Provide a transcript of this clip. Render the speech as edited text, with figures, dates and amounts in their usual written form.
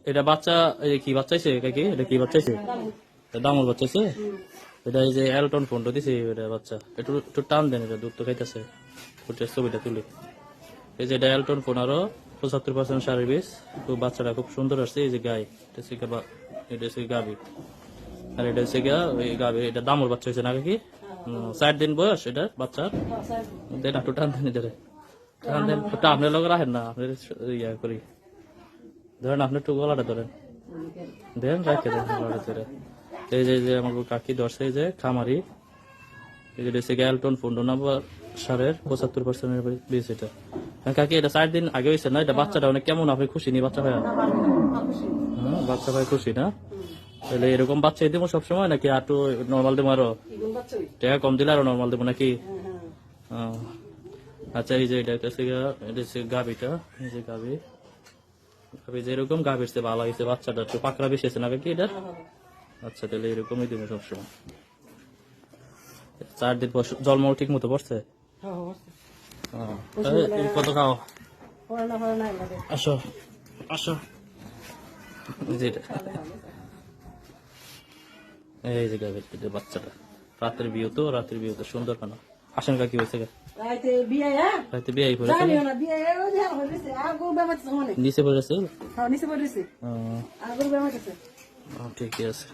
এটা বাচ্চা কি বাচ্চাইছে কাকি? এটা কি বাচ্চাইছে? দামর বাচ্চাইছে। এটা এই যে এলটন ফোনটা দিছে এটা বাচ্চা। একটু একটু টান দেন, এটা দুধ তো খাইতেছে। ছবিটা তুলি। এই যে এটা এলটন ফোন, আরো 75% সারের বীজ। তো বাচ্চাটা খুব সুন্দর আসছে। এই যে গাই, এটা হচ্ছে গাবি, আর এটা হচ্ছে ওই গাবি। এটা দামর বাচ্চা হয়েছে না কাকি? 4 দিন বয়স এটা বাচ্চার। দেন একটু টান দেন, এটারে টান দেন। ওটা আপনার লোক রাখেন না, আপনার ইয়া করি ধরেন। আপনি একটু গলাটা ধরেন, দেন রাখে দেন গলাটা ধরে। এই যে আমার কাকি ধরছে, এই যে খামারি। এই যে হচ্ছে এলটন ফোন নাম্বার সারের 75% বীজ। এটা কাকি এটা 4 দিন আগে হয়েছে না? এটা বাচ্চাটা অনেক কেমন? আপনি খুশি নি বাচ্চা ভাইয়া? বাচ্চা ভাই খুশি না? তাহলে এরকম বাচ্চাই দেবো সবসময় নাকি একটু নর্মাল দেবো? আরো টাকা কম দিলে আরো নর্মাল দেবো নাকি? আচ্ছা, এই যে এটা হচ্ছে গাবিটা। এই যে গাবি যেরকম গাভীর চেয়ে ভালো হয়েছে, বাচ্চাটা একটু পাকড়া বেশি আছে না কাকি এটা? আচ্ছা, তাহলে এরকমই দেবো সবসময়। 4 দিন পর জন্ম ঠিক মতো পড়ছে? কত খাও? আসো আসো। এই যে গাভীর বাচ্চাটা রাতের বিয়ে তো সুন্দর কেন? আসেন কাকি হয়েছে রাতে বিয়ে নিচে পড়েছে। ঠিকই আছে।